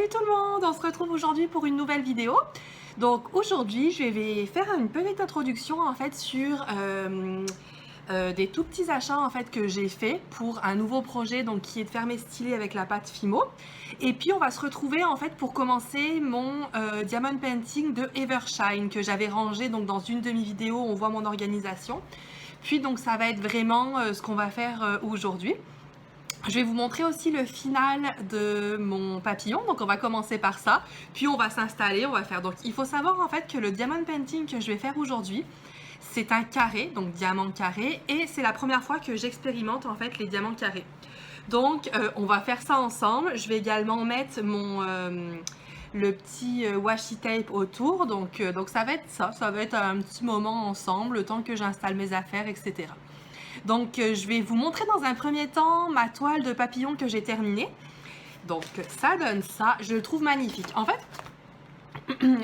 Salut tout le monde, on se retrouve aujourd'hui pour une nouvelle vidéo. Donc aujourd'hui je vais faire une petite introduction en fait sur des tout petits achats en fait que j'ai fait pour un nouveau projet donc qui est de faire mes stylés avec la pâte Fimo. Et puis on va se retrouver en fait pour commencer mon diamond painting de Evershine que j'avais rangé donc dans une de mes vidéos, on voit mon organisation. Puis donc ça va être vraiment ce qu'on va faire aujourd'hui. Je vais vous montrer aussi le final de mon papillon, donc on va commencer par ça, puis on va s'installer, on va faire. Donc il faut savoir en fait que le diamond painting que je vais faire aujourd'hui, c'est un carré, donc diamant carré, et c'est la première fois que j'expérimente en fait les diamants carrés. Donc on va faire ça ensemble. Je vais également mettre le petit washi tape autour, donc ça va être ça va être un petit moment ensemble, le temps que j'installe mes affaires, etc. Donc je vais vous montrer dans un premier temps ma toile de papillon que j'ai terminée. Donc ça donne ça, je le trouve magnifique. En fait,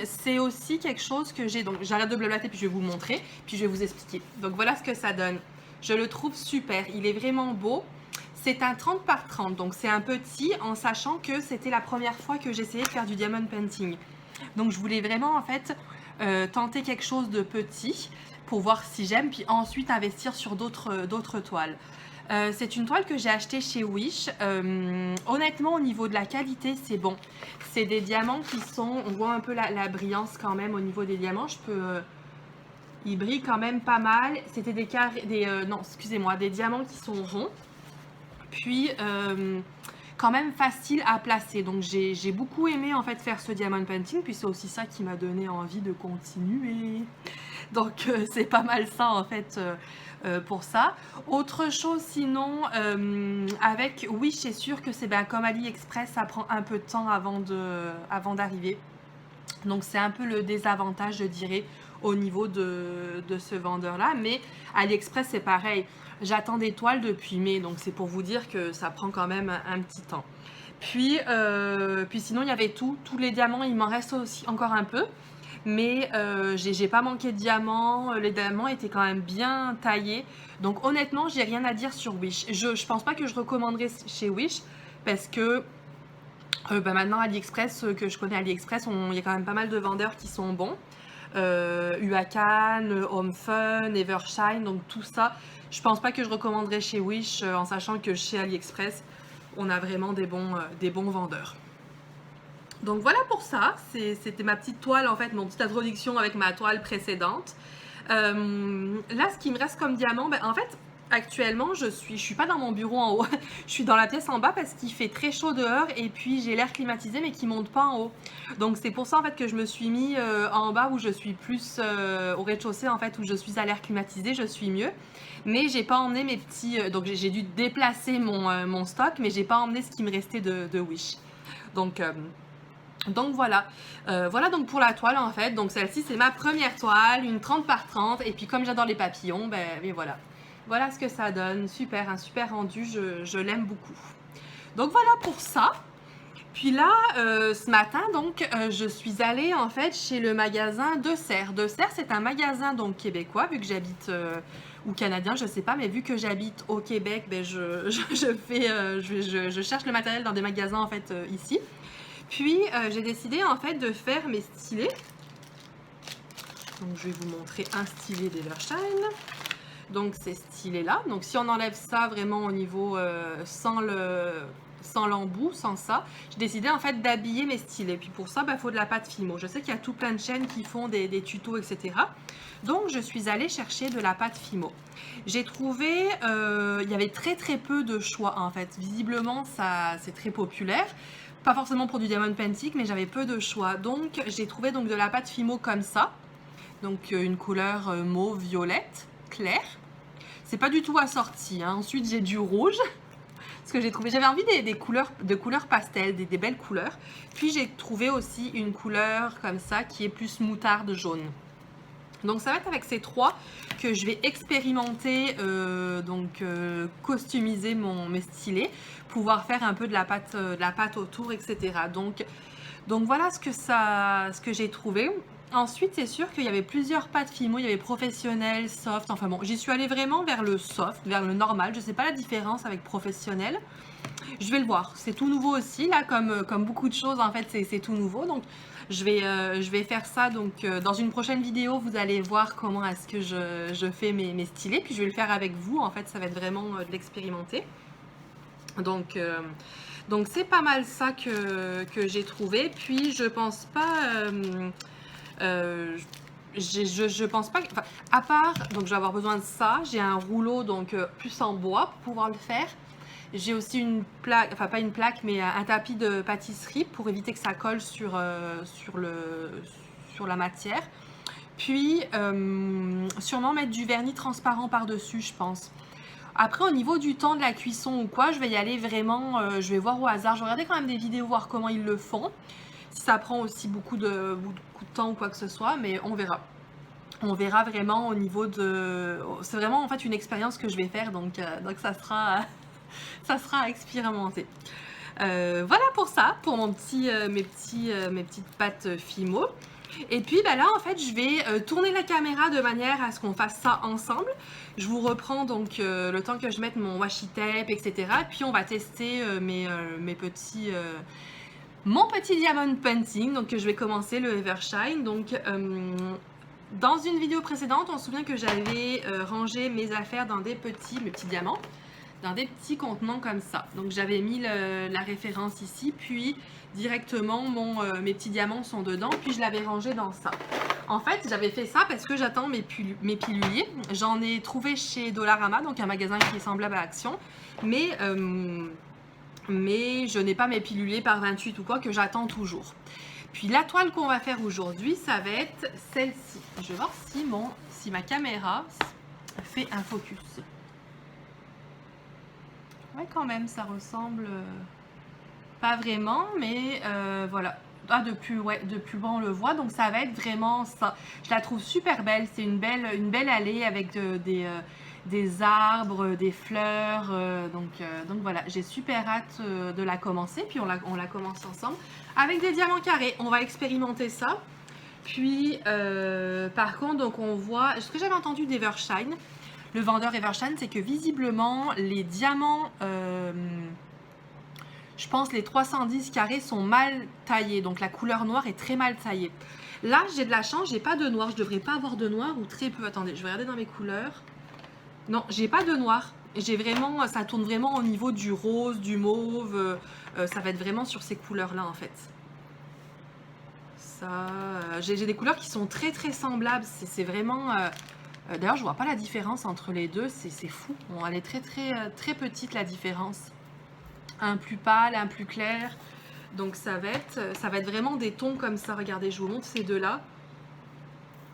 c'est aussi quelque chose que j'ai, donc j'arrête de blablater puis je vais vous montrer, puis je vais vous expliquer. Donc voilà ce que ça donne. Je le trouve super, il est vraiment beau. C'est un 30 par 30, donc c'est un petit, en sachant que c'était la première fois que j'essayais de faire du diamond painting. Donc je voulais vraiment en fait tenter quelque chose de petit pour voir si j'aime, puis ensuite investir sur d'autres toiles. C'est une toile que j'ai achetée chez Wish. Honnêtement, au niveau de la qualité, c'est bon. C'est des diamants qui sont, on voit un peu la brillance quand même au niveau des diamants. Ils brillent quand même pas mal. C'était des carrés, non, excusez-moi, des diamants qui sont ronds. Puis quand même facile à placer. Donc j'ai beaucoup aimé en fait faire ce diamond painting, puis c'est aussi ça qui m'a donné envie de continuer. Donc c'est pas mal ça en fait pour ça. Autre chose sinon, avec Wish, c'est sûr que c'est comme AliExpress, ça prend un peu de temps avant d'arriver. Donc c'est un peu le désavantage, je dirais, au niveau de ce vendeur-là. Mais AliExpress, c'est pareil. J'attends des toiles depuis mai, donc c'est pour vous dire que ça prend quand même un petit temps. Puis sinon, il y avait tous les diamants, il m'en reste aussi encore un peu. Mais j'ai pas manqué de diamants, les diamants étaient quand même bien taillés. Donc honnêtement, j'ai rien à dire sur Wish. Je pense pas que je recommanderais chez Wish parce que maintenant AliExpress, que je connais AliExpress, il y a quand même pas mal de vendeurs qui sont bons. Huacan, Home Fun, Evershine, donc tout ça. Je pense pas que je recommanderais chez Wish en sachant que chez AliExpress, on a vraiment des bons vendeurs. Donc voilà pour ça, c'était ma petite toile en fait, mon petite introduction avec ma toile précédente. Là, ce qui me reste comme diamant, en fait, actuellement, je suis pas dans mon bureau en haut, je suis dans la pièce en bas parce qu'il fait très chaud dehors et puis j'ai l'air climatisé mais qui monte pas en haut. Donc c'est pour ça en fait que je me suis mis en bas où je suis plus au rez-de-chaussée en fait, où je suis à l'air climatisé, je suis mieux. Mais j'ai pas emmené mes petits, donc j'ai dû déplacer mon stock, mais j'ai pas emmené ce qui me restait de Wish. Donc voilà, voilà donc pour la toile en fait. Donc celle-ci c'est ma première toile, une 30 par 30, et puis comme j'adore les papillons, mais voilà. Voilà ce que ça donne, super, un super rendu, je l'aime beaucoup. Donc voilà pour ça. Puis là, ce matin donc, je suis allée en fait chez le magasin De Serres. De Serres c'est un magasin donc québécois, vu que j'habite, ou canadien, je sais pas, mais vu que j'habite au Québec, je cherche le matériel dans des magasins en fait ici. Puis j'ai décidé en fait de faire mes stylés. Donc je vais vous montrer un stylet d'Evershine. Donc ces stylés là. Donc si on enlève ça vraiment au niveau sans l'embout, sans ça, j'ai décidé en fait d'habiller mes stylés. Puis pour ça, il faut de la pâte Fimo. Je sais qu'il y a tout plein de chaînes qui font des tutos, etc. Donc je suis allée chercher de la pâte Fimo. J'ai trouvé, il y avait très peu de choix en fait. Visiblement, ça c'est très populaire. Pas forcément pour du diamond painting, mais j'avais peu de choix. Donc j'ai trouvé donc de la pâte Fimo comme ça. Donc une couleur mauve violette claire. C'est pas du tout assorti. Hein. Ensuite j'ai du rouge. Parce que j'ai trouvé, j'avais envie de couleurs pastel, des belles couleurs. Puis j'ai trouvé aussi une couleur comme ça qui est plus moutarde jaune. Donc ça va être avec ces trois que je vais expérimenter, customiser mes stylés, pouvoir faire un peu de la pâte autour, etc. Donc voilà ce que j'ai trouvé. Ensuite, c'est sûr qu'il y avait plusieurs pâtes Fimo, il y avait professionnel, soft, enfin bon, j'y suis allée vraiment vers le soft, vers le normal. Je ne sais pas la différence avec professionnel. Je vais le voir, c'est tout nouveau aussi, là, comme beaucoup de choses, en fait, c'est tout nouveau. Donc, je vais faire ça. Donc, dans une prochaine vidéo, vous allez voir comment est-ce que je fais mes stylés. Puis, je vais le faire avec vous. En fait, ça va être vraiment de l'expérimenter. Donc c'est pas mal ça que j'ai trouvé. Puis, je pense pas... je pense pas, enfin, à part, donc je vais avoir besoin de ça, j'ai un rouleau donc plus en bois pour pouvoir le faire. J'ai aussi une plaque, enfin pas une plaque, mais un tapis de pâtisserie pour éviter que ça colle sur la matière. Puis sûrement mettre du vernis transparent par-dessus, je pense. Après, au niveau du temps de la cuisson ou quoi, je vais y aller vraiment, je vais voir au hasard. Je vais regarder quand même des vidéos, voir comment ils le font. Si ça prend aussi beaucoup de temps ou quoi que ce soit, mais on verra. On verra vraiment au niveau de... C'est vraiment en fait une expérience que je vais faire, donc ça sera, ça sera à expérimenter. Voilà pour ça, pour mes petites pâtes Fimo. Et puis bah là en fait je vais tourner la caméra de manière à ce qu'on fasse ça ensemble. Je vous reprends donc le temps que je mette mon washi tape, etc. Puis on va tester mon petit diamond painting. Donc je vais commencer le Evershine. Donc dans une vidéo précédente, on se souvient que j'avais rangé mes affaires dans mes petits diamants, dans des petits contenants comme ça. Donc j'avais mis la référence ici, puis directement mes petits diamants sont dedans, puis je l'avais rangé dans ça. En fait, j'avais fait ça parce que j'attends mes piluliers. J'en ai trouvé chez Dollarama, donc un magasin qui est semblable à Action, mais je n'ai pas mes piluliers par 28 ou quoi, que j'attends toujours. Puis la toile qu'on va faire aujourd'hui, ça va être celle-ci. Je vais voir si ma caméra fait un focus. Ouais, quand même, ça ressemble pas vraiment, mais voilà. Ah, de plus bas on le voit, donc ça va être vraiment ça. Je la trouve super belle. C'est une belle allée avec des arbres, des fleurs. Donc voilà, j'ai super hâte de la commencer. Puis on la commence ensemble avec des diamants carrés. On va expérimenter ça. Puis par contre, donc on voit ce que j'avais entendu d'Evershine. Le vendeur Evershine, c'est que visiblement les diamants, je pense les 310 carrés sont mal taillés. Donc la couleur noire est très mal taillée. Là, j'ai de la chance, j'ai pas de noir. Je devrais pas avoir de noir ou très peu. Attendez, je vais regarder dans mes couleurs. Non, j'ai pas de noir. J'ai vraiment, ça tourne vraiment au niveau du rose, du mauve. Ça va être vraiment sur ces couleurs-là en fait. Ça, j'ai des couleurs qui sont très très semblables. C'est vraiment... D'ailleurs, je vois pas la différence entre les deux, c'est fou. Bon, elle est très petite la différence. Un plus pâle, un plus clair. Donc ça va être vraiment des tons comme ça. Regardez, je vous montre ces deux-là.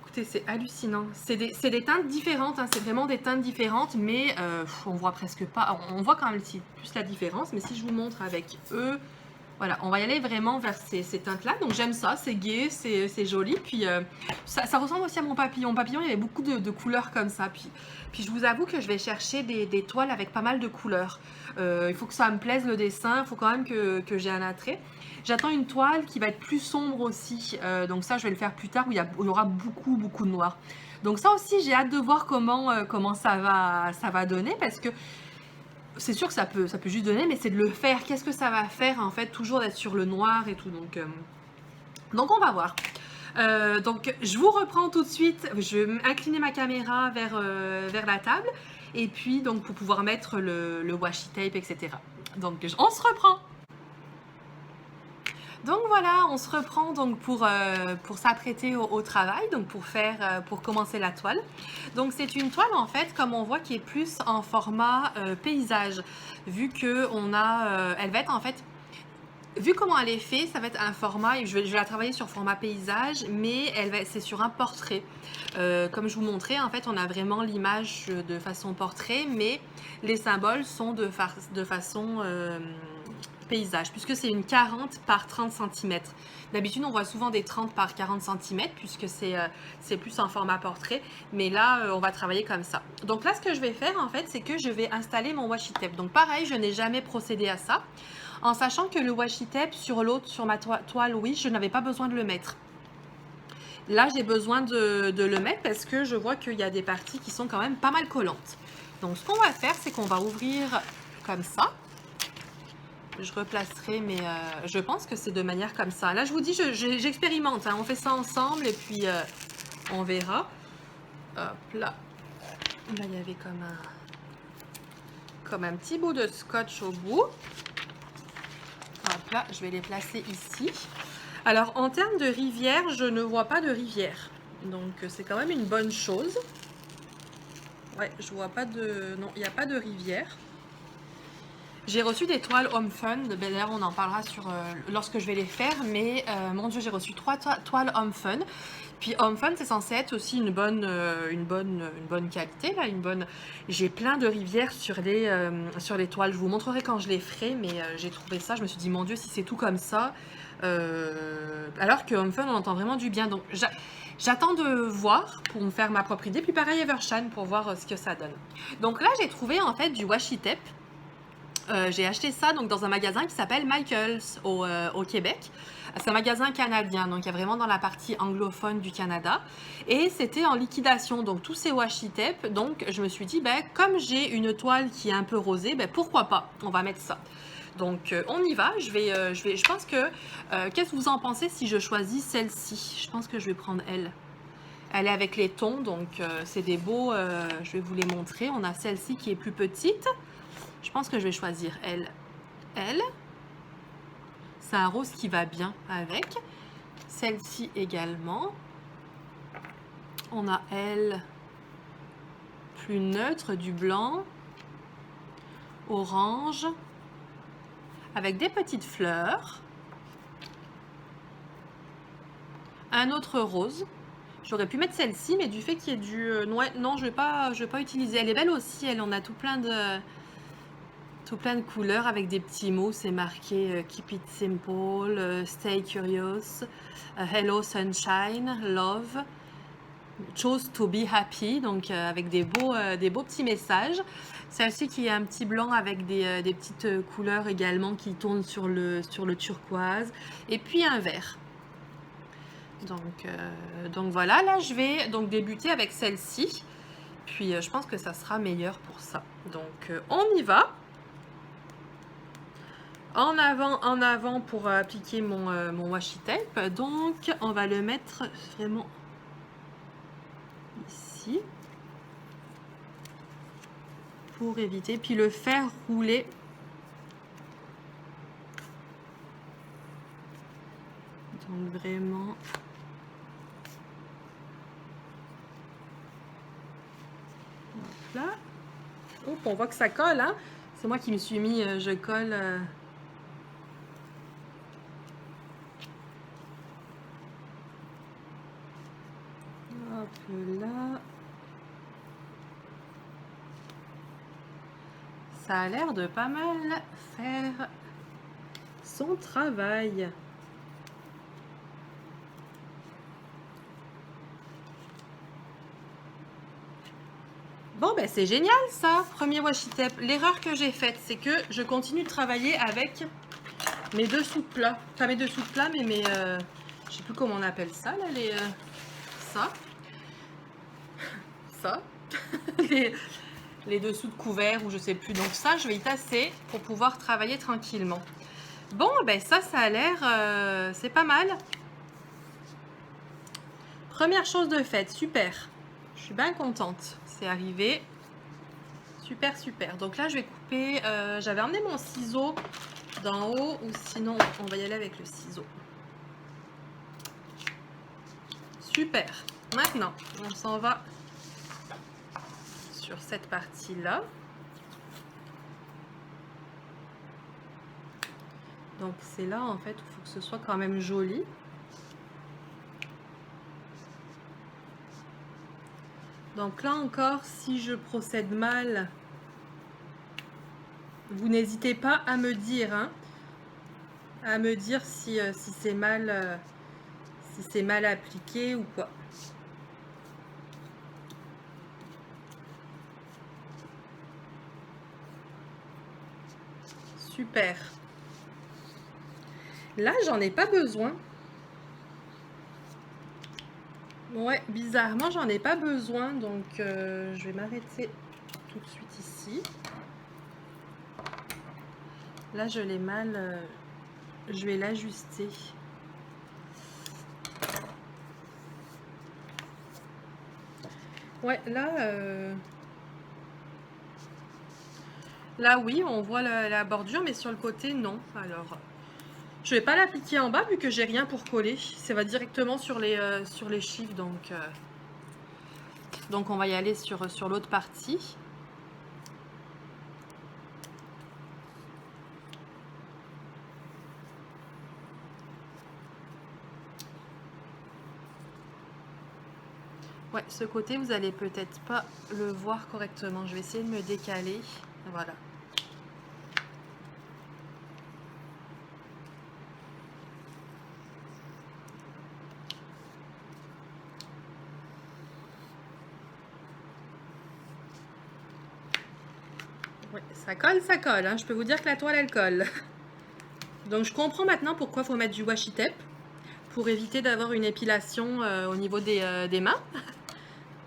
Écoutez, c'est hallucinant. C'est des teintes différentes, hein. C'est vraiment des teintes différentes, mais on voit presque pas. On voit quand même plus la différence, mais si je vous montre avec eux, voilà, on va y aller vraiment vers ces teintes-là. Donc j'aime ça, c'est gai, c'est joli. Puis ça ressemble aussi à mon papillon. Mon papillon, il y avait beaucoup de couleurs comme ça. Puis je vous avoue que je vais chercher des toiles avec pas mal de couleurs. Il faut que ça me plaise le dessin, il faut quand même que j'ai un attrait. J'attends une toile qui va être plus sombre aussi. Donc ça, je vais le faire plus tard où il y aura beaucoup de noir. Donc ça aussi, j'ai hâte de voir comment ça va donner parce que c'est sûr que ça peut juste donner, mais c'est de le faire. Qu'est-ce que ça va faire en fait, toujours d'être sur le noir et tout. Donc on va voir. Donc je vous reprends tout de suite. Je vais incliner ma caméra vers la table et puis donc pour pouvoir mettre le washi tape, etc. Donc on se reprend. Donc voilà, on se reprend donc pour s'apprêter au travail, donc pour commencer la toile. Donc c'est une toile en fait, comme on voit, qui est plus en format paysage, vu que elle va être en fait, vu comment elle est faite, ça va être un format, je vais la travailler sur format paysage, mais c'est sur un portrait. Comme je vous montrais, en fait, on a vraiment l'image de façon portrait, mais les symboles sont de façon paysage, puisque c'est une 40 par 30 cm. D'habitude, on voit souvent des 30 par 40 cm, puisque c'est plus en format portrait, mais là, on va travailler comme ça. Donc là, ce que je vais faire, en fait, c'est que je vais installer mon washi tape. Donc pareil, je n'ai jamais procédé à ça, en sachant que le washi tape sur l'autre, sur ma toile, oui, je n'avais pas besoin de le mettre. Là, j'ai besoin de le mettre parce que je vois qu'il y a des parties qui sont quand même pas mal collantes. Donc, ce qu'on va faire, c'est qu'on va ouvrir comme ça. Je replacerai, mais je pense que c'est de manière comme ça. Là, je vous dis, j'expérimente. Hein. On fait ça ensemble et puis on verra. Hop là. Là, il y avait comme un petit bout de scotch au bout. Hop là, je vais les placer ici. Alors, en termes de rivière, je ne vois pas de rivière. Donc, c'est quand même une bonne chose. Ouais, je vois pas de... Non, il n'y a pas de rivière. J'ai reçu des toiles Home Fun. D'ailleurs, on en parlera lorsque je vais les faire. Mais, mon Dieu, j'ai reçu 3 toiles Home Fun. Puis Home Fun, c'est censé être aussi une bonne qualité. Là, J'ai plein de rivières sur les toiles. Je vous montrerai quand je les ferai. Mais j'ai trouvé ça. Je me suis dit, mon Dieu, si c'est tout comme ça... alors que Home Fun, on entend vraiment du bien. Donc, j'attends de voir pour me faire ma propre idée. Puis pareil, Evershan pour voir ce que ça donne. Donc là, j'ai trouvé en fait du washi tape. J'ai acheté ça donc dans un magasin qui s'appelle Michaels au Québec. C'est un magasin canadien, donc il y a vraiment dans la partie anglophone du Canada. Et c'était en liquidation, donc tous ces washi tape. Donc je me suis dit, ben, comme j'ai une toile qui est un peu rosée, ben, pourquoi pas, on va mettre ça. Donc on y va, je pense que, qu'est-ce que vous en pensez si je choisis celle-ci? Je pense que je vais prendre elle. Elle est avec les tons, donc c'est des beaux, je vais vous les montrer. On a celle-ci qui est plus petite. Je pense que je vais choisir elle. Elle. C'est un rose qui va bien avec. Celle-ci également. On a elle plus neutre, du blanc, orange, avec des petites fleurs. Un autre rose. J'aurais pu mettre celle-ci, mais du fait qu'il y ait du... non, je vais pas utiliser. Elle est belle aussi, elle en a tout plein de couleurs avec des petits mots. C'est marqué Keep it simple, Stay curious, Hello sunshine, Love, Chose to be happy. Donc avec des beaux petits messages. Celle-ci qui est un petit blanc avec des petites couleurs également qui tournent sur le turquoise. Et puis un vert. Donc voilà, là je vais donc débuter avec celle-ci. Puis je pense que ça sera meilleur pour ça. Donc on y va. En avant pour appliquer mon washi tape. Donc, on va le mettre vraiment ici. Pour éviter. Puis le faire rouler. Donc, vraiment... Hop là. Hop, on voit que ça colle, hein. C'est moi qui me suis mis, je colle... Hop là. Ça a l'air de pas mal faire son travail. Bon, ben c'est génial ça, premier washi tape. L'erreur que j'ai faite, c'est que je continue de travailler avec mes dessous de plat. Enfin, mes dessous de plat, mais je sais plus comment on appelle ça, là, ça. Ça. les dessous de couvert ou je sais plus. Donc ça, je vais y tasser pour pouvoir travailler tranquillement. Bon, ben ça a l'air... c'est pas mal. Première chose de faite, super. Je suis bien contente. C'est arrivé. Super, super. Donc là, je vais couper... j'avais emmené mon ciseau d'en haut ou sinon, on va y aller avec le ciseau. Super. Maintenant, on s'en va sur cette partie-là. Donc c'est là, en fait, où il faut que ce soit quand même joli. Donc là encore, si je procède mal, vous n'hésitez pas à me dire, hein, à me dire si c'est mal appliqué ou quoi. Super. Là, j'en ai pas besoin. Ouais, bizarrement, j'en ai pas besoin, donc je vais m'arrêter tout de suite ici. Là, je l'ai mal, je vais l'ajuster. Ouais, là oui, on voit la bordure, mais sur le côté, non. Alors, je vais pas l'appliquer en bas vu que j'ai rien pour coller. Ça va directement sur les chiffres, donc on va y aller sur l'autre partie. Ouais, ce côté, vous allez peut-être pas le voir correctement. Je vais essayer de me décaler. Voilà. Ouais, ça colle, hein. Je peux vous dire que la toile, elle colle. Donc je comprends maintenant pourquoi il faut mettre du washi tape, pour éviter d'avoir une épilation au niveau des mains.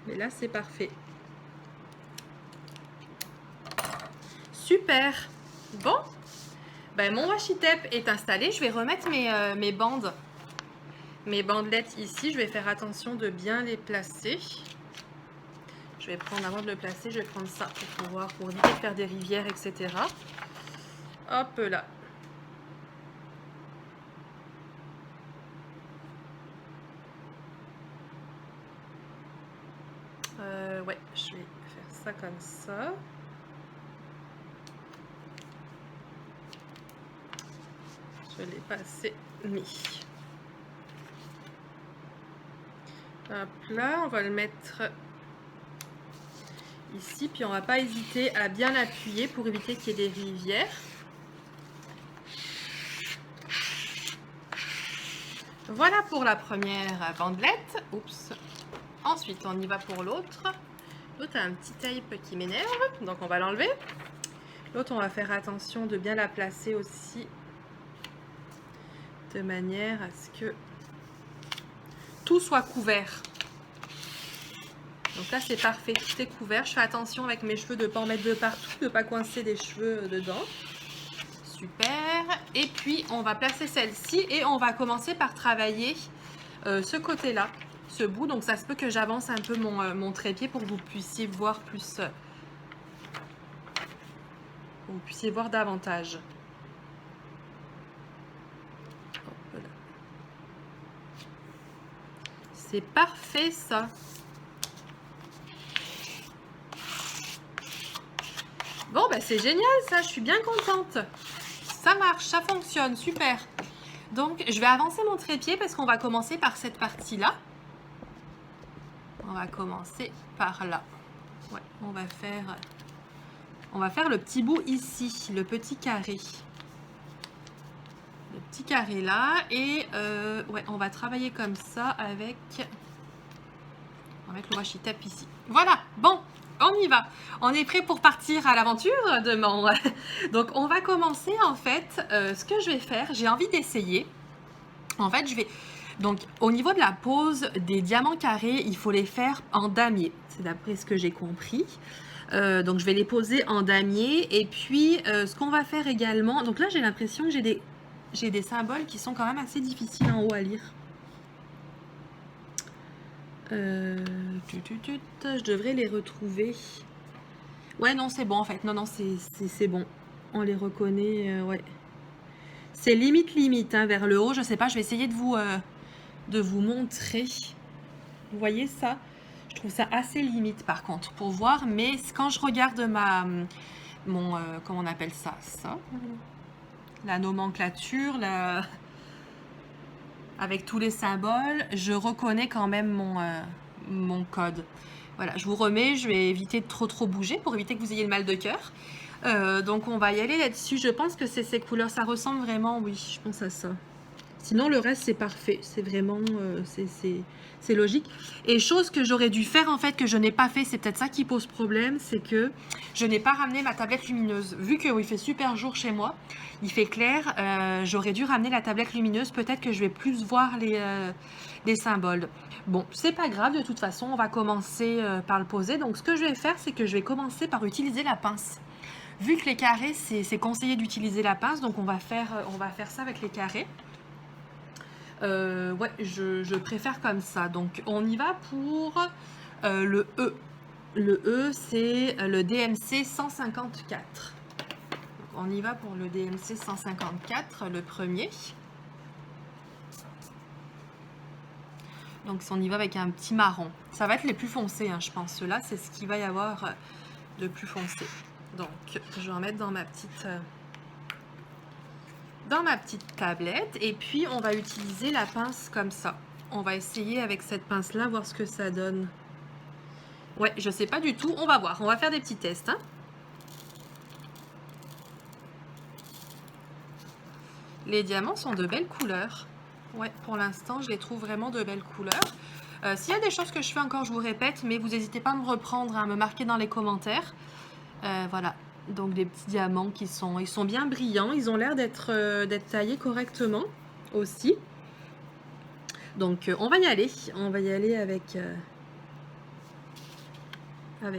Mais là, c'est parfait. Super. Bon, ben, mon washi tape est installé. Je vais remettre mes bandes, mes bandelettes ici. Je vais faire attention de bien les placer. Je vais prendre, avant de le placer, je vais prendre ça pour éviter de faire des rivières, etc. Hop là. Ouais, je vais faire ça comme ça. Je l'ai passé mis. Hop là, on va le mettre ici, puis on va pas hésiter à bien l'appuyer pour éviter qu'il y ait des rivières. Voilà pour la première bandelette. Oups. Ensuite, on y va pour l'autre. L'autre a un petit tape qui m'énerve, donc on va l'enlever. L'autre, on va faire attention de bien la placer aussi, de manière à ce que tout soit couvert. Donc là, c'est parfait, tout est couvert. Je fais attention avec mes cheveux de ne pas en mettre de partout, de ne pas coincer des cheveux dedans. Super. Et puis, on va placer celle-ci et on va commencer par travailler ce côté-là, ce bout. Donc, ça se peut que j'avance un peu mon trépied pour que vous puissiez voir plus, pour que vous puissiez voir davantage. C'est parfait, ça. Bon, bah c'est génial, ça. Je suis bien contente. Ça marche, ça fonctionne, super. Donc, je vais avancer mon trépied parce qu'on va commencer par cette partie-là. On va commencer par là. Ouais, on va faire le petit bout ici, le petit carré. Le petit carré là. Et ouais, on va travailler comme ça avec le washi tape ici. Voilà, bon, on y va. On est prêt pour partir à l'aventure demain. Donc, on va commencer en fait. Ce que je vais faire, j'ai envie d'essayer. En fait, donc, au niveau de la pose des diamants carrés, il faut les faire en damier. C'est d'après ce que j'ai compris. Donc, je vais les poser en damier. Et puis, ce qu'on va faire également... Donc là, j'ai l'impression que j'ai des symboles qui sont quand même assez difficiles en haut à lire. Je devrais les retrouver. Ouais, non, c'est bon en fait. Non, c'est bon. On les reconnaît, ouais. C'est limite, hein, vers le haut. Je sais pas, je vais essayer de vous montrer. Vous voyez ça? Je trouve ça assez limite par contre pour voir. Mais quand je regarde comment on appelle ça? La nomenclature, avec tous les symboles, je reconnais quand même mon code. Voilà, je vous remets, je vais éviter de trop bouger pour éviter que vous ayez le mal de cœur. Donc on va y aller là-dessus. Je pense que c'est ces couleurs, ça ressemble vraiment, oui, je pense à ça. Sinon, le reste, c'est parfait. C'est vraiment... c'est logique. Et chose que j'aurais dû faire, en fait, que je n'ai pas fait, c'est peut-être ça qui pose problème, c'est que je n'ai pas ramené ma tablette lumineuse. Vu qu'il fait super jour chez moi, il fait clair, j'aurais dû ramener la tablette lumineuse. Peut-être que je vais plus voir les symboles. Bon, c'est pas grave, de toute façon, on va commencer par le poser. Donc, ce que je vais faire, c'est que je vais commencer par utiliser la pince. Vu que les carrés, c'est conseillé d'utiliser la pince, donc on va faire ça avec les carrés. Ouais, je préfère comme ça. Donc, on y va pour le E. Le E, c'est le DMC 154. Donc, on y va pour le DMC 154, le premier. Donc, si on y va avec un petit marron. Ça va être les plus foncés, hein, je pense. Ceux-là, c'est ce qu'il va y avoir de plus foncé. Donc, je vais en mettre dans ma petite tablette. Et puis, on va utiliser la pince comme ça. On va essayer avec cette pince-là, voir ce que ça donne. Ouais, je sais pas du tout. On va voir. On va faire des petits tests. Hein. Les diamants sont de belles couleurs. Ouais, pour l'instant, je les trouve vraiment de belles couleurs. S'il y a des choses que je fais encore, je vous répète, mais vous n'hésitez pas à me reprendre, à me marquer dans les commentaires. Voilà. Donc des petits diamants ils sont bien brillants. Ils ont l'air d'être taillés correctement aussi. Donc on va y aller. On va y aller avec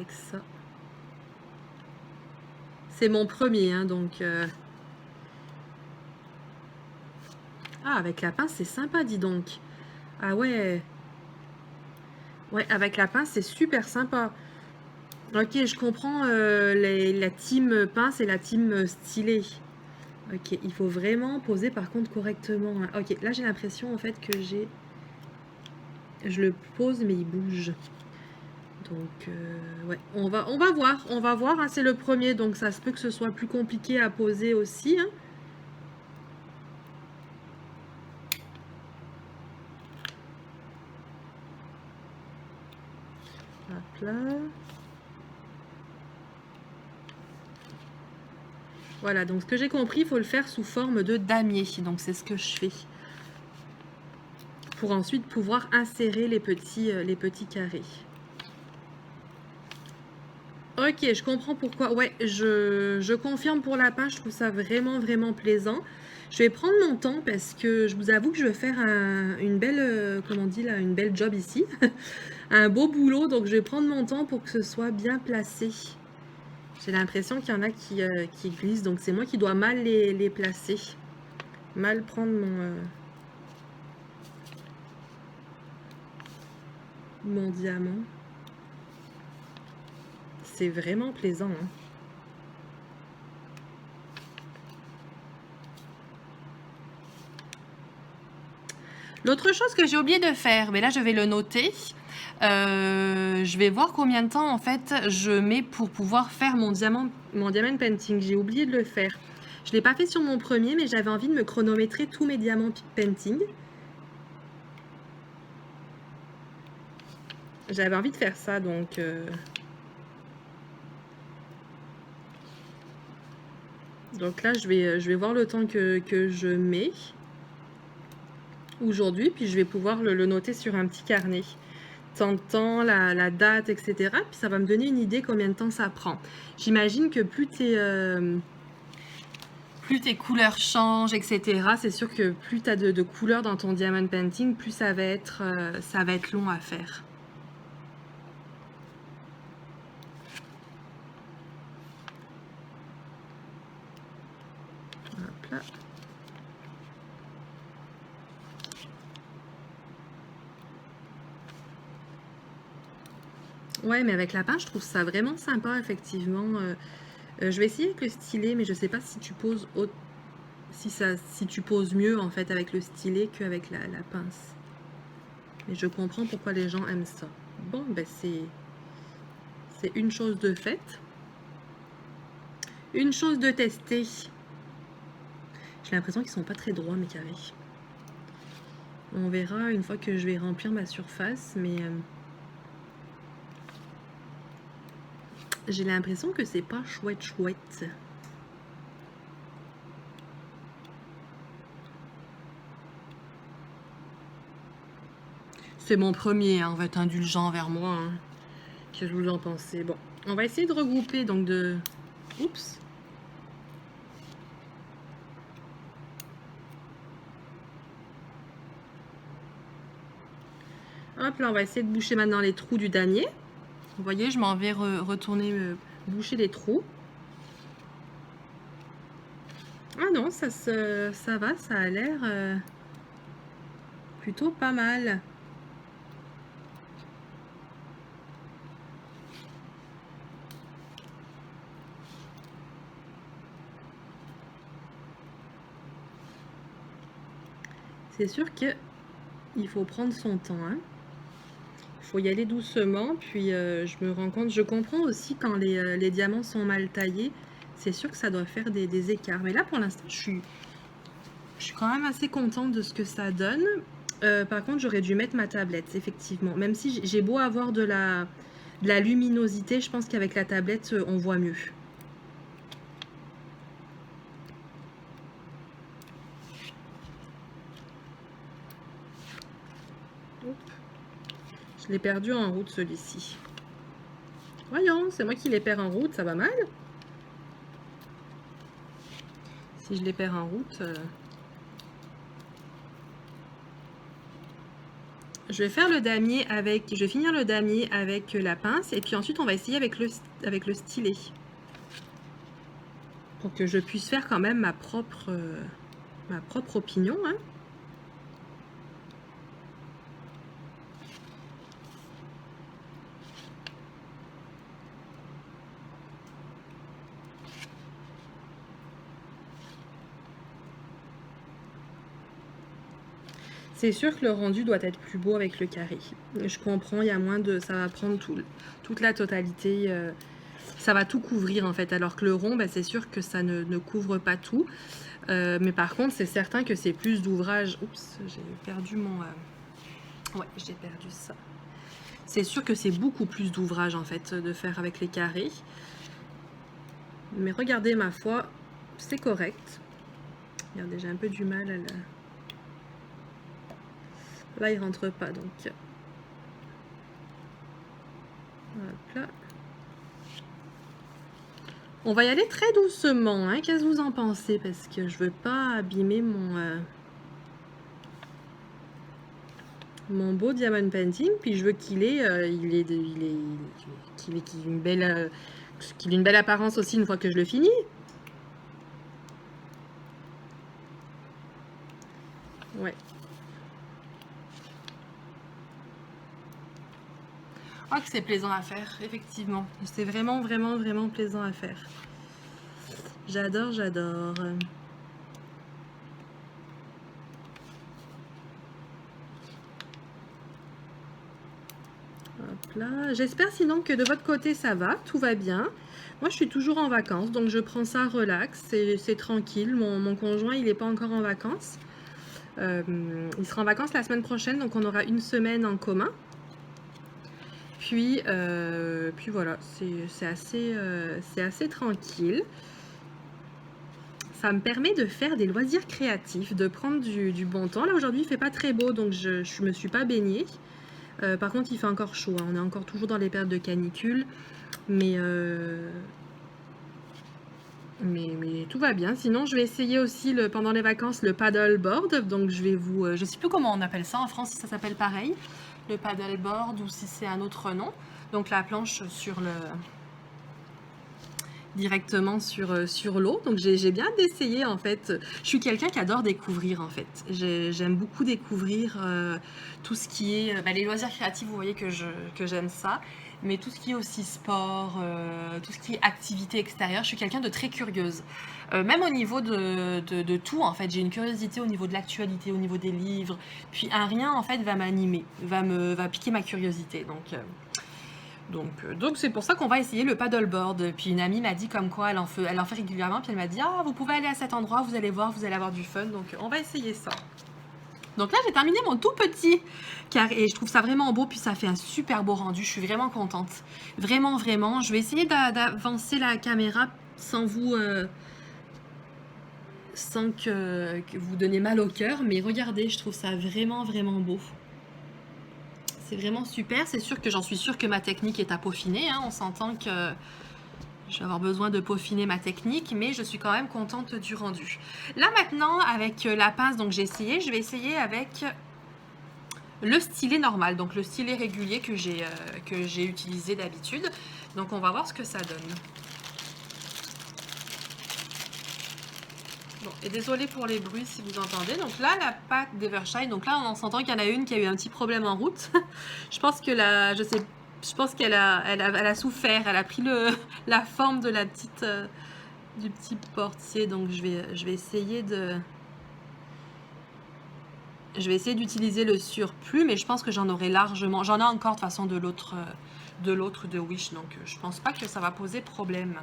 ça. C'est mon premier, hein, donc... Ah, avec la pince, c'est sympa, dis donc. Ah ouais. Ouais, avec la pince, c'est super sympa. Ok, je comprends la team pince et la team stylet. Ok, il faut vraiment poser par contre correctement. Hein. Ok, là j'ai l'impression en fait que je le pose mais il bouge. Donc ouais, on va voir. Hein, c'est le premier, donc ça se peut que ce soit plus compliqué à poser aussi. Hein. Hop là. Voilà, donc ce que j'ai compris, il faut le faire sous forme de damier. Donc c'est ce que je fais. Pour ensuite pouvoir insérer les petits carrés. Ok, je comprends pourquoi. Ouais, je confirme pour la pince, je trouve ça vraiment, vraiment plaisant. Je vais prendre mon temps parce que je vous avoue que je vais faire une belle, comment on dit là, une belle job ici. Un beau boulot, donc je vais prendre mon temps pour que ce soit bien placé. J'ai l'impression qu'il y en a qui glissent, donc c'est moi qui dois mal les placer. Mal prendre mon diamant. C'est vraiment plaisant. Hein. L'autre chose que j'ai oublié de faire, mais là je vais le noter. Je vais voir combien de temps en fait je mets pour pouvoir faire mon diamond painting. J'ai oublié de le faire. Je ne l'ai pas fait sur mon premier, mais j'avais envie de me chronométrer tous mes diamants painting. J'avais envie de faire ça, donc... Donc là, je vais voir le temps que je mets aujourd'hui, puis je vais pouvoir le noter sur un petit carnet. Tant de temps, la date, etc. Puis ça va me donner une idée combien de temps ça prend. J'imagine que plus tes couleurs changent, etc. C'est sûr que plus tu as de couleurs dans ton diamond painting, plus ça va être long à faire. Hop là. Ouais, mais avec la pince, je trouve ça vraiment sympa, effectivement. Je vais essayer avec le stylet, mais je sais pas si tu poses si tu poses mieux en fait avec le stylet qu'avec la pince. Mais je comprends pourquoi les gens aiment ça. Bon, ben c'est une chose de faite. Une chose de tester. J'ai l'impression qu'ils sont pas très droits mes carrés. On verra une fois que je vais remplir ma surface, mais j'ai l'impression que c'est pas chouette. c'était mon premier, hein, on va être indulgent envers moi. Hein. Qu'est-ce que vous en pensez? Bon, on va essayer de regrouper, donc de... Oups. Hop là, on va essayer de boucher maintenant les trous du damier. Vous voyez, je m'en vais retourner boucher les trous. Ah non, ça va, ça a l'air plutôt pas mal. C'est sûr que il faut prendre son temps. Hein. Il faut y aller doucement. Puis je me rends compte, je comprends aussi quand les diamants sont mal taillés. C'est sûr que ça doit faire des écarts. Mais là, pour l'instant, je suis quand même assez contente de ce que ça donne. Par contre, j'aurais dû mettre ma tablette, effectivement. Même si j'ai beau avoir de la luminosité, je pense qu'avec la tablette, on voit mieux. Je l'ai perdu en route, celui-ci. Voyons, c'est moi qui les perds en route, ça va mal. Si je les perds en route... Je vais faire le damier avec... Je vais finir le damier avec la pince. Et puis ensuite, on va essayer avec le stylet. Pour que je puisse faire quand même ma propre opinion. Hein. C'est sûr que le rendu doit être plus beau avec le carré. Je comprends, il y a moins de... Ça va prendre toute la totalité. Ça va tout couvrir en fait. Alors que le rond, bah, c'est sûr que ça ne couvre pas tout. Mais par contre, c'est certain que c'est plus d'ouvrage. Oups, j'ai perdu mon... Ouais, j'ai perdu ça. C'est sûr que c'est beaucoup plus d'ouvrage en fait de faire avec les carrés. Mais regardez, ma foi, c'est correct. Regardez, j'ai un peu du mal à la... Là, il rentre pas, donc... Hop là. On va y aller très doucement, hein. Qu'est-ce que vous en pensez? Parce que je veux pas abîmer mon beau diamond painting. Puis je veux qu'il ait, qu'il ait une belle apparence aussi une fois que je le finis. Ouais. Oh, que c'est plaisant à faire, effectivement. C'est vraiment, vraiment, vraiment plaisant à faire. J'adore, j'adore. Hop là. J'espère sinon que de votre côté, ça va, tout va bien. Moi, je suis toujours en vacances, donc je prends ça relax, c'est tranquille. Mon conjoint, il n'est pas encore en vacances. Il sera en vacances la semaine prochaine, donc on aura une semaine en commun. Puis voilà, c'est assez tranquille. Ça me permet de faire des loisirs créatifs, de prendre du bon temps. Là, aujourd'hui, il fait pas très beau, donc je me suis pas baignée. Par contre, il fait encore chaud. Hein. On est encore toujours dans les périodes de canicule. Mais tout va bien. Sinon, je vais essayer aussi pendant les vacances le paddleboard. Donc, je vais vous... je sais plus comment on appelle ça en France, si ça s'appelle pareil. Le paddleboard ou si c'est un autre nom. Donc, la planche directement sur l'eau. Donc, j'ai bien d'essayer en fait. Je suis quelqu'un qui adore découvrir en fait. J'aime beaucoup découvrir tout ce qui est... les loisirs créatifs, vous voyez que j'aime ça. Mais tout ce qui est aussi sport, tout ce qui est activité extérieure, je suis quelqu'un de très curieuse. Même au niveau de tout, en fait, j'ai une curiosité au niveau de l'actualité, au niveau des livres. Puis un rien, en fait, va m'animer, va piquer ma curiosité. Donc c'est pour ça qu'on va essayer le paddleboard. Puis une amie m'a dit comme quoi elle en fait régulièrement. Puis elle m'a dit, ah, vous pouvez aller à cet endroit, vous allez voir, vous allez avoir du fun. Donc on va essayer ça. Donc là, j'ai terminé mon tout petit carré et je trouve ça vraiment beau. Puis ça fait un super beau rendu. Je suis vraiment contente. Vraiment, vraiment. Je vais essayer d'avancer la caméra sans que vous donniez mal au cœur. Mais regardez, je trouve ça vraiment, vraiment beau. C'est vraiment super. C'est sûr que j'en suis sûre que ma technique est à peaufiner, hein. On s'entend que je vais avoir besoin de peaufiner ma technique, mais je suis quand même contente du rendu. Là maintenant, avec la pince, donc j'ai essayé, je vais essayer avec le stylet normal, donc le stylet régulier que j'ai utilisé d'habitude. Donc on va voir ce que ça donne. Bon, et désolé pour les bruits si vous entendez. Donc là, la pâte d'Evershine, donc là on s'entend qu'il y en a une qui a eu un petit problème en route. Je pense que je pense qu'elle a souffert, elle a pris la forme de la petite, du petit portier. Donc je vais essayer d'utiliser le surplus, mais je pense que j'en aurai largement. J'en ai encore de toute façon de l'autre de Wish, donc je pense pas que ça va poser problème.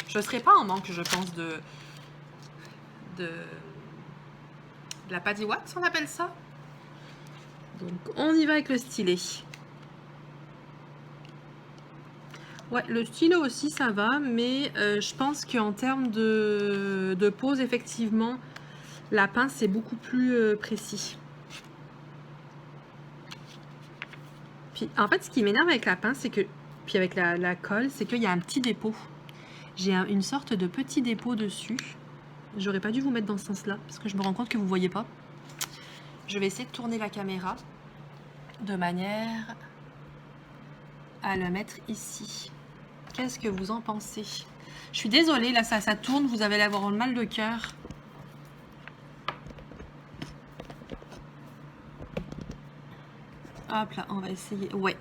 Je serai pas en manque, je pense, de la Paddy Wax, on appelle ça. Donc on y va avec le stylet. Ouais, le stylet aussi ça va, mais je pense qu'en termes de pose, effectivement, la pince est beaucoup plus précis. Puis en fait, ce qui m'énerve avec la pince, c'est que, puis avec la colle, c'est qu'il y a un petit dépôt. J'ai une sorte de petit dépôt dessus. J'aurais pas dû vous mettre dans ce sens-là, parce que je me rends compte que vous voyez pas. Je vais essayer de tourner la caméra de manière à le mettre ici. Qu'est-ce que vous en pensez? Je suis désolée, là ça tourne, vous allez avoir le mal de cœur. Hop là, on va essayer. Ouais.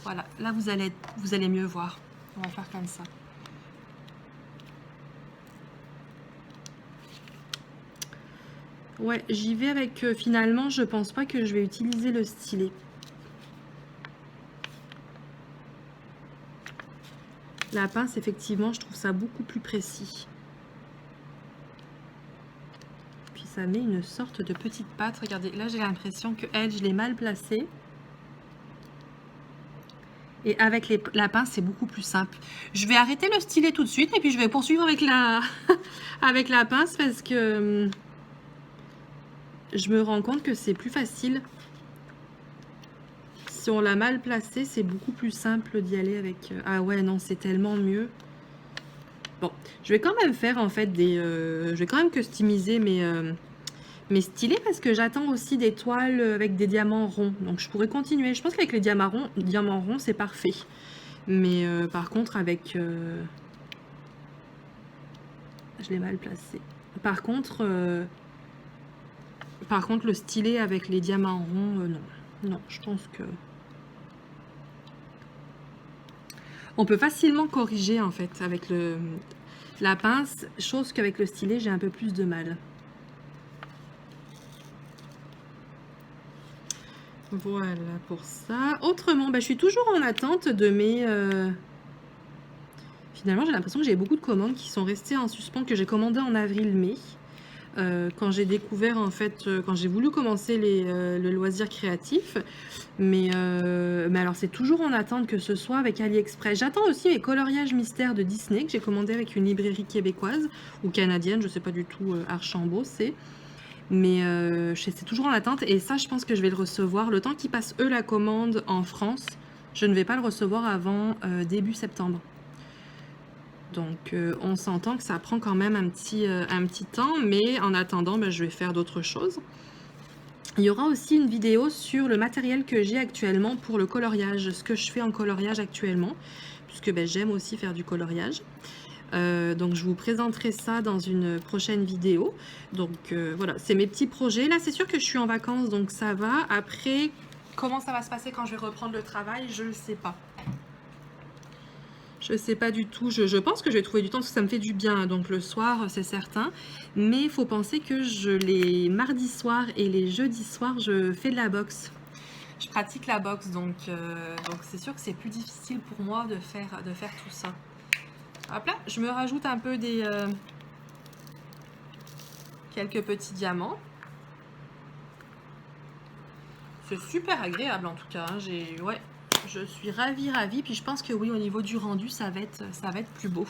Voilà, là vous allez mieux voir. On va faire comme ça. Ouais, j'y vais avec finalement, je pense pas que je vais utiliser le stylet. La pince, effectivement, je trouve ça beaucoup plus précis. Puis ça met une sorte de petite patte. Regardez, là j'ai l'impression que elle, je l'ai mal placée. Et avec la pince, c'est beaucoup plus simple. Je vais arrêter le stylet tout de suite et puis je vais poursuivre avec avec la pince parce que je me rends compte que c'est plus facile. Si on l'a mal placé, c'est beaucoup plus simple d'y aller avec... Ah ouais, non, c'est tellement mieux. Bon, je vais quand même faire en fait je vais quand même customiser mes stylets parce que j'attends aussi des toiles avec des diamants ronds. Donc je pourrais continuer. Je pense qu'avec les diamants ronds, c'est parfait. Mais par contre, avec... Je l'ai mal placé. Par contre, le stylet avec les diamants ronds, non. Non, je pense que... On peut facilement corriger en fait avec la pince, chose qu'avec le stylet, j'ai un peu plus de mal. Voilà pour ça. Autrement, je suis toujours en attente de mes... Finalement, j'ai l'impression que j'ai beaucoup de commandes qui sont restées en suspens, que j'ai commandées en avril-mai. Quand j'ai découvert, en fait, quand j'ai voulu commencer le loisir créatif. Mais alors, c'est toujours en attente que ce soit avec AliExpress. J'attends aussi mes coloriages mystères de Disney que j'ai commandé avec une librairie québécoise ou canadienne, je sais pas du tout, Archambault, c'est. Mais c'est toujours en attente. Et ça, je pense que je vais le recevoir. Le temps qu'ils passent, eux, la commande en France, je ne vais pas le recevoir avant début septembre. Donc, on s'entend que ça prend quand même un petit temps, mais en attendant, je vais faire d'autres choses. Il y aura aussi une vidéo sur le matériel que j'ai actuellement pour le coloriage, ce que je fais en coloriage actuellement, puisque j'aime aussi faire du coloriage. Donc, je vous présenterai ça dans une prochaine vidéo. Donc, voilà, c'est mes petits projets. Là, c'est sûr que je suis en vacances, donc ça va. Après, comment ça va se passer quand je vais reprendre le travail, je ne sais pas. Je sais pas du tout, je pense que je vais trouver du temps parce que ça me fait du bien, donc le soir c'est certain, mais il faut penser que les mardis soirs et les jeudis soirs je fais de la boxe. Je pratique la boxe, donc c'est sûr que c'est plus difficile pour moi de faire tout ça. Hop là, je me rajoute un peu quelques petits diamants. C'est super agréable en tout cas, hein. Ouais. Je suis ravie, puis je pense que oui, au niveau du rendu, ça va être plus beau.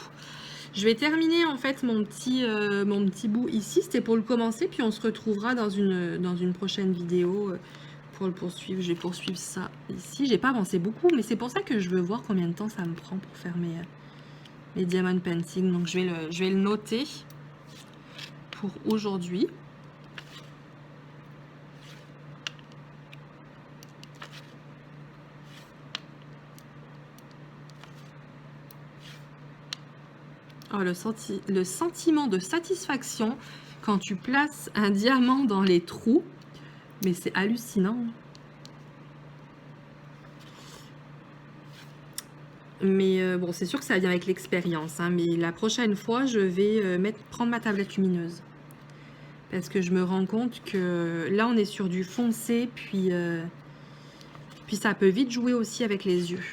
Je vais terminer en fait mon petit bout ici, c'était pour le commencer, puis on se retrouvera dans une prochaine vidéo pour le poursuivre, je vais poursuivre ça ici. J'ai pas avancé beaucoup, mais c'est pour ça que je veux voir combien de temps ça me prend pour faire mes diamond painting. Donc je vais le noter pour aujourd'hui. Oh, le sentiment de satisfaction quand tu places un diamant dans les trous, mais c'est hallucinant. Mais bon, c'est sûr que ça vient avec l'expérience, hein, mais la prochaine fois, je vais prendre ma tablette lumineuse. Parce que je me rends compte que là, on est sur du foncé, puis ça peut vite jouer aussi avec les yeux.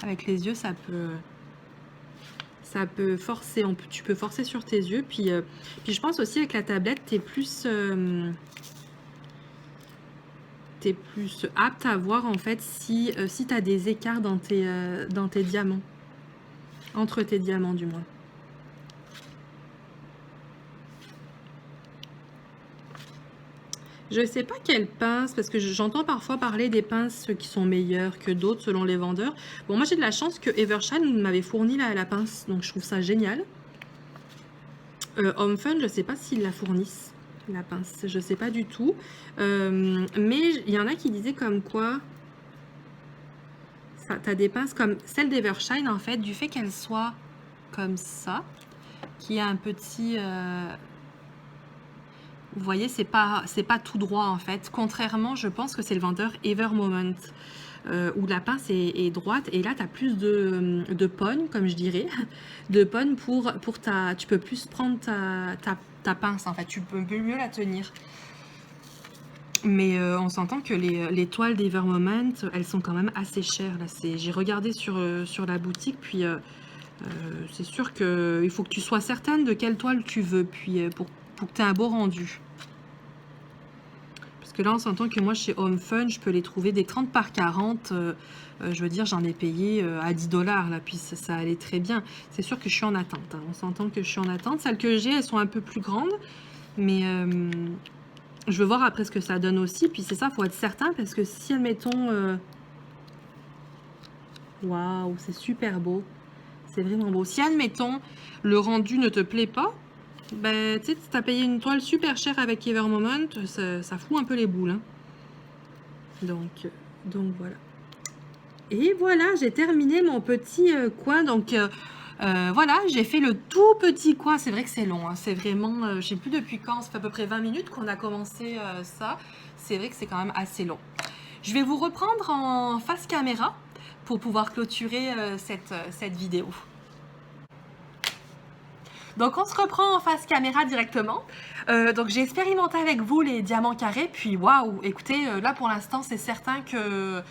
Avec les yeux, ça peut forcer, tu peux forcer sur tes yeux. Puis je pense aussi avec la tablette, tu es plus apte à voir en fait si tu as des écarts dans tes diamants. Entre tes diamants du moins. Je sais pas quelle pince, parce que j'entends parfois parler des pinces qui sont meilleures que d'autres selon les vendeurs. Bon, moi j'ai de la chance que Evershine m'avait fourni la pince, donc je trouve ça génial. Home Fun, je sais pas s'ils la fournissent, la pince, je sais pas du tout. Mais il y en a qui disaient comme quoi, tu as des pinces comme celle d'Evershine en fait, du fait qu'elle soit comme ça, qui a un petit... Vous voyez, c'est pas tout droit en fait. Contrairement, je pense que c'est le vendeur Evermoment où la pince est droite et là tu as plus de pogne, comme je dirais, de pogne pour tu peux plus prendre ta pince en fait, tu peux mieux la tenir. Mais on s'entend que les toiles d'Evermoment, elles sont quand même assez chères. J'ai regardé sur la boutique, puis c'est sûr qu'il faut que tu sois certaine de quelle toile tu veux, puis pour que tu aies un beau rendu. Parce que là, on s'entend que moi, chez Home Fun, je peux les trouver des 30 par 40. Je veux dire, j'en ai payé à 10 $, là, puis ça allait très bien. C'est sûr que je suis en attente. Hein. On s'entend que je suis en attente. Celles que j'ai, elles sont un peu plus grandes. Mais je veux voir après ce que ça donne aussi. Puis c'est ça, il faut être certain. Parce que si, admettons... Waouh, c'est super beau. C'est vraiment beau. Si, admettons, le rendu ne te plaît pas, ben, tu sais, tu as payé une toile super chère avec Evermoment, ça fout un peu les boules. Hein. Donc voilà. Et voilà, j'ai terminé mon petit coin. Donc voilà, j'ai fait le tout petit coin. C'est vrai que c'est long. Hein. C'est vraiment, je sais plus depuis quand, ça fait à peu près 20 minutes qu'on a commencé ça. C'est vrai que c'est quand même assez long. Je vais vous reprendre en face caméra pour pouvoir clôturer cette vidéo. Donc on se reprend en face caméra directement. Donc j'ai expérimenté avec vous les diamants carrés, puis waouh, écoutez, là pour l'instant c'est certain que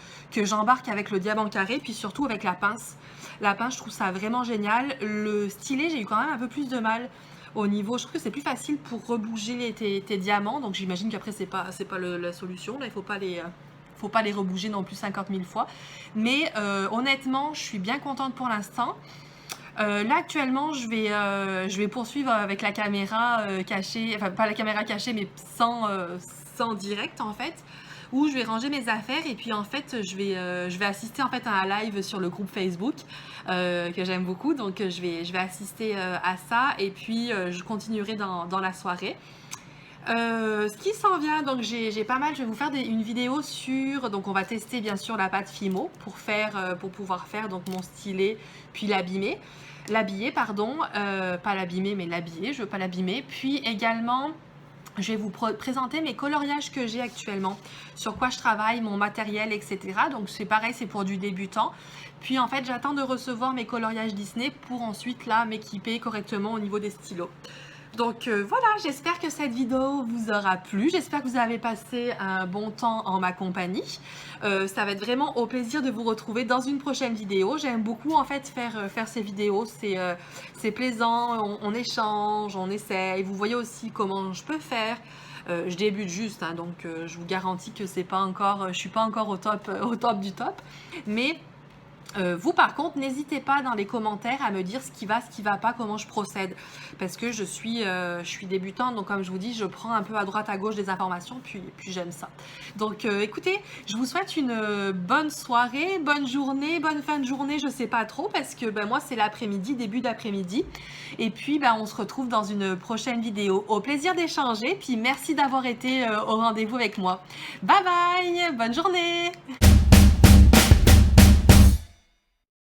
j'embarque avec le diamant carré, puis surtout avec la pince. La pince, je trouve ça vraiment génial. Le stylet, j'ai eu quand même un peu plus de mal au niveau, je trouve que c'est plus facile pour rebouger tes diamants, donc j'imagine qu'après c'est pas la solution, là il faut pas les rebouger non plus 50 000 fois. Mais honnêtement, je suis bien contente pour l'instant. Là actuellement je vais poursuivre avec la caméra cachée, enfin pas la caméra cachée mais sans direct en fait, où je vais ranger mes affaires et puis en fait je vais assister en fait à un live sur le groupe Facebook que j'aime beaucoup, donc je vais assister à ça et puis je continuerai dans la soirée. Ce qui s'en vient, donc j'ai pas mal, je vais vous faire une vidéo sur, donc on va tester bien sûr la pâte Fimo pour pouvoir faire donc mon stylet puis l'habiller pardon, pas l'abîmer mais l'habiller, je veux pas l'abîmer. Puis également je vais vous présenter mes coloriages que j'ai actuellement, sur quoi je travaille, mon matériel, etc. Donc c'est pareil, c'est pour du débutant. Puis en fait j'attends de recevoir mes coloriages Disney pour ensuite là m'équiper correctement au niveau des stylos. Donc voilà, j'espère que cette vidéo vous aura plu, j'espère que vous avez passé un bon temps en ma compagnie. Ça va être vraiment au plaisir de vous retrouver dans une prochaine vidéo. J'aime beaucoup en fait faire ces vidéos, c'est plaisant, on échange, on essaye. Vous voyez aussi comment je peux faire. Je débute juste, hein, donc je vous garantis que c'est pas encore, je suis pas encore au top du top, mais Vous par contre, n'hésitez pas dans les commentaires à me dire ce qui va pas, comment je procède. Parce que je suis débutante, donc comme je vous dis, je prends un peu à droite à gauche des informations, puis j'aime ça. Donc écoutez, je vous souhaite une bonne soirée, bonne journée, bonne fin de journée, je sais pas trop, parce que moi c'est l'après-midi, début d'après-midi. Et puis on se retrouve dans une prochaine vidéo. Au plaisir d'échanger, puis merci d'avoir été au rendez-vous avec moi. Bye bye, bonne journée!